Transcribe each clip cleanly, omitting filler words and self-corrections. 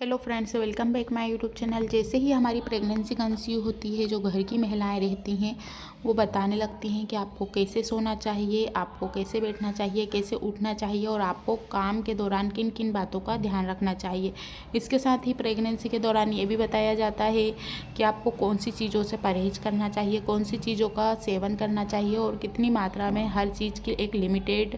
Hello friends, welcome back my YouTube channel. जैसे ही हमारी pregnancy conceive होती है, जो घर की महिलाएं रहती हैं वो बताने लगती हैं कि आपको कैसे सोना चाहिए, आपको कैसे बैठना चाहिए, कैसे उठना चाहिए और आपको काम के दौरान किन किन बातों का ध्यान रखना चाहिए। इसके साथ ही प्रेगनेंसी के दौरान ये भी बताया जाता है कि आपको कौन सी चीज़ों से परहेज करना चाहिए, कौन सी चीज़ों का सेवन करना चाहिए और कितनी मात्रा में। हर चीज़ की एक लिमिटेड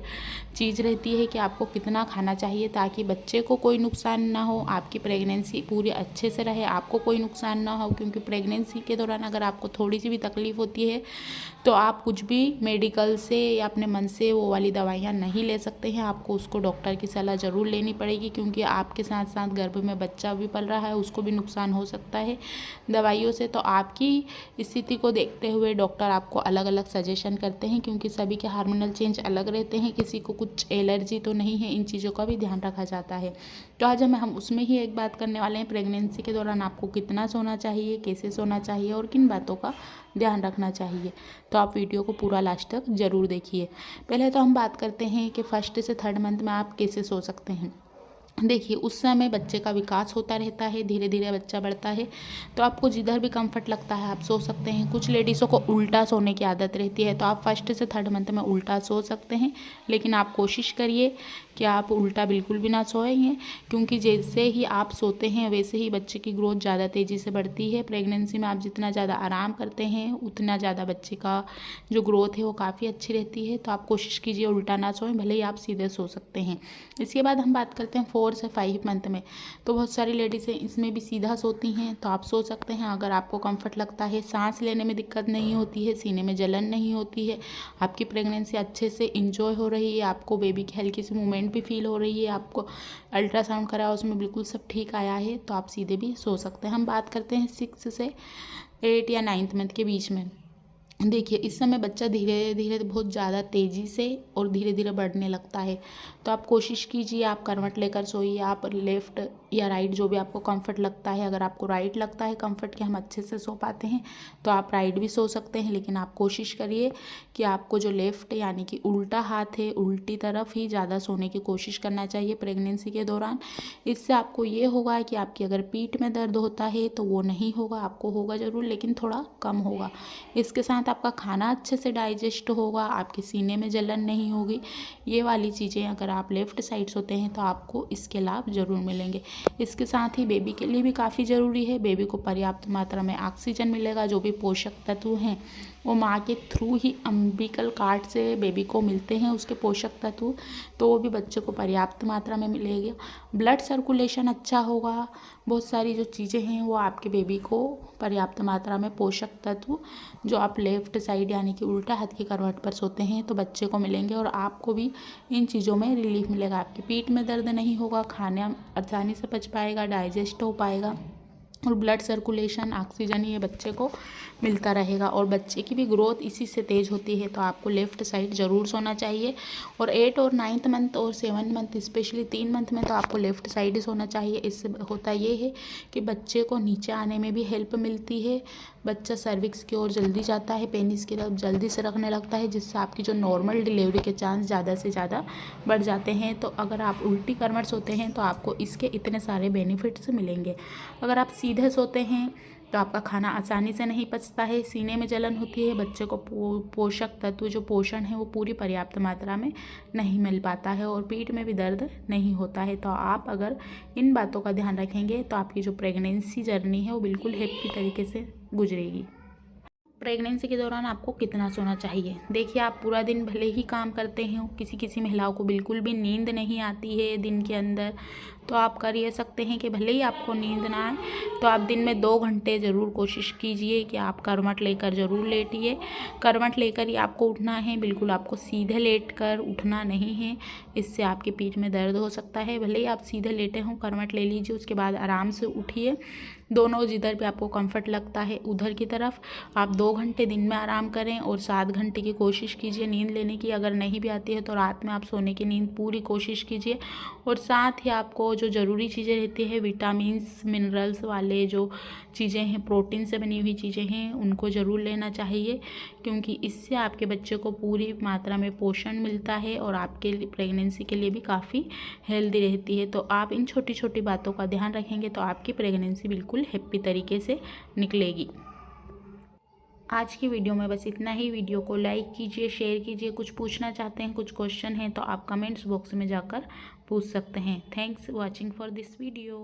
चीज़ रहती है कि आपको कितना खाना चाहिए, ताकि बच्चे को कोई नुकसान ना हो, आपकी प्रेगनेंसी पूरी अच्छे से रहे, आपको कोई नुकसान ना हो। क्योंकि प्रेगनेंसी के दौरान अगर आपको थोड़ी सी भी तकलीफ़ होती है तो आप कुछ भी मेडिकल से या अपने मन से वो वाली दवाइयाँ नहीं ले सकते हैं। आपको उसको डॉक्टर की सलाह ज़रूर लेनी पड़ेगी, क्योंकि आपके साथ साथ गर्भ में बच्चा भी पल रहा है, उसको भी नुकसान हो सकता है दवाइयों से। तो आपकी स्थिति को देखते हुए डॉक्टर आपको अलग अलग सजेशन करते हैं, क्योंकि सभी के हार्मोनल चेंज अलग रहते हैं, किसी को कुछ एलर्जी तो नहीं है। इन चीज़ों का भी ध्यान रखा जाता है। तो आज हम उसमें ही एक बात करने वाले हैं, प्रेगनेंसी के दौरान आपको कितना सोना चाहिए, कैसे सोना चाहिए और किन बातों का ध्यान रखना चाहिए। तो आप वीडियो को पूरा लास्ट तक ज़रूर देखिए। पहले तो हम बात करते हैं कि फर्स्ट से थर्ड मंथ में आप कैसे सो सकते हैं। देखिए, उस समय बच्चे का विकास होता रहता है, धीरे धीरे बच्चा बढ़ता है, तो आपको जिधर भी कंफर्ट लगता है आप सो सकते हैं। कुछ लेडीज़ों को उल्टा सोने की आदत रहती है, तो आप फर्स्ट से थर्ड मंथ में उल्टा सो सकते हैं, लेकिन आप कोशिश करिए कि आप उल्टा बिल्कुल भी ना सोएंगे, क्योंकि जैसे ही आप सोते हैं वैसे ही बच्चे की ग्रोथ ज़्यादा तेज़ी से बढ़ती है। प्रेगनेंसी में आप जितना ज़्यादा आराम करते हैं उतना ज़्यादा बच्चे का जो ग्रोथ है वो काफ़ी अच्छी रहती है। तो आप कोशिश कीजिए उल्टा ना सोएं, भले ही आप सीधे सो सकते हैं। इसके बाद हम बात करते हैं 4 से 5 मंथ में। तो बहुत सारी लेडीज़ इसमें भी सीधा सोती हैं, तो आप सो सकते हैं अगर आपको कंफर्ट लगता है। सांस लेने में दिक्कत नहीं होती है, सीने में जलन नहीं होती है, आपकी प्रेगनेंसी अच्छे से इंजॉय हो रही है, आपको बेबी की हल्की सी मूवमेंट भी फील हो रही है, आपको अल्ट्रासाउंड कराया उसमें बिल्कुल सब ठीक आया है, तो आप सीधे भी सो सकते हैं। हम बात करते हैं 6 से 8 या 9 मंथ के बीच में। देखिए, इस समय बच्चा धीरे धीरे बहुत ज़्यादा तेज़ी से और धीरे धीरे बढ़ने लगता है, तो आप कोशिश कीजिए आप करवट लेकर सोइए। आप लेफ़्ट या राइट, जो भी आपको कंफर्ट लगता है, अगर आपको राइट लगता है कंफर्ट कि हम अच्छे से सो पाते हैं तो आप राइट भी सो सकते हैं, लेकिन आप कोशिश करिए कि आपको जो लेफ़्ट यानी कि उल्टा हाथ है, उल्टी तरफ ही ज़्यादा सोने की कोशिश करना चाहिए प्रेगनेंसी के दौरान। इससे आपको ये होगा कि आपकी अगर पीठ में दर्द होता है तो वो नहीं होगा, आपको होगा ज़रूर लेकिन थोड़ा कम होगा। इसके साथ आपका खाना अच्छे से डाइजेस्ट होगा, आपके सीने में जलन नहीं होगी। ये वाली चीज़ें अगर आप लेफ़्ट साइड सोते हैं तो आपको इसके लाभ ज़रूर मिलेंगे। इसके साथ ही बेबी के लिए भी काफ़ी ज़रूरी है, बेबी को पर्याप्त मात्रा में ऑक्सीजन मिलेगा। जो भी पोषक तत्व हैं वो माँ के थ्रू ही अम्बिकल कार्ड से बेबी को मिलते हैं, उसके पोषक तत्व, तो वो भी बच्चे को पर्याप्त मात्रा में मिलेगा। ब्लड सर्कुलेशन अच्छा होगा, बहुत सारी जो चीज़ें हैं वो आपके बेबी को पर्याप्त मात्रा में पोषक तत्व जो आप लेफ़्ट साइड यानी कि उल्टा हाथ की करवट पर सोते हैं तो बच्चे को मिलेंगे, और आपको भी इन चीज़ों में रिलीफ मिलेगा। आपकी पीठ में दर्द नहीं होगा, खाना आसानी से पच पाएगा, डाइजेस्ट हो पाएगा, और ब्लड सर्कुलेशन, ऑक्सीजन ये बच्चे को मिलता रहेगा, और बच्चे की भी ग्रोथ इसी से तेज़ होती है। तो आपको लेफ़्ट साइड ज़रूर सोना चाहिए। और 8 और 9 मंथ और 7 मंथ, स्पेशली 3 मंथ में तो आपको लेफ़्ट साइड ही सोना चाहिए। इससे होता ये है कि बच्चे को नीचे आने में भी हेल्प मिलती है, बच्चा सर्विक्स की ओर जल्दी जाता है, पेनिस की तरफ जल्दी से रखने लगता है, जिससे आपकी जो नॉर्मल डिलीवरी के चांस ज़्यादा से ज़्यादा बढ़ जाते हैं। तो अगर आप उल्टी करवट सोते हैं तो आपको इसके इतने सारे बेनिफिट्स मिलेंगे। अगर आप सीधे सोते हैं तो आपका खाना आसानी से नहीं पचता है, सीने में जलन होती है, बच्चे को पोषक तत्व जो पोषण है वो पूरी पर्याप्त मात्रा में नहीं मिल पाता है, और पीठ में भी दर्द नहीं होता है। तो आप अगर इन बातों का ध्यान रखेंगे तो आपकी जो प्रेगनेंसी जर्नी है वो बिल्कुल हैप्पी तरीके से गुजरेगी। प्रेगनेंसी के दौरान आपको कितना सोना चाहिए। देखिए, आप पूरा दिन भले ही काम करते हैं, किसी किसी महिलाओं को बिल्कुल भी नींद नहीं आती है दिन के अंदर, तो आप कर ये सकते हैं कि भले ही आपको नींद ना आए तो आप दिन में 2 घंटे ज़रूर कोशिश कीजिए कि आप करवट लेकर ज़रूर लेटिए। करवट लेकर ही आपको उठना है, बिल्कुल आपको सीधे लेट कर उठना नहीं है, इससे आपके पीठ में दर्द हो सकता है। भले ही आप सीधे लेटे हों, करवट ले लीजिए, उसके बाद आराम से उठिए, दोनों जिधर भी आपको कंफर्ट लगता है उधर की तरफ। आप 2 घंटे दिन में आराम करें और 7 घंटे की कोशिश कीजिए नींद लेने की। अगर नहीं भी आती है तो रात में आप सोने की नींद पूरी कोशिश कीजिए, और साथ ही आपको जो ज़रूरी चीज़ें रहती है, विटामिन्स मिनरल्स वाले जो चीज़ें हैं, प्रोटीन से बनी हुई चीज़ें हैं, उनको ज़रूर लेना चाहिए, क्योंकि इससे आपके बच्चे को पूरी मात्रा में पोषण मिलता है और आपके प्रेगनेंसी के लिए भी काफ़ी हेल्दी रहती है। तो आप इन छोटी छोटी बातों का ध्यान रखेंगे तो आपकी प्रेगनेंसी बिल्कुल हैप्पी तरीके से निकलेगी। आज की वीडियो में बस इतना ही। वीडियो को लाइक कीजिए, शेयर कीजिए। कुछ पूछना चाहते हैं, कुछ क्वेश्चन हैं तो आप कमेंट्स बॉक्स में जाकर पूछ सकते हैं। Thanks watching for this video.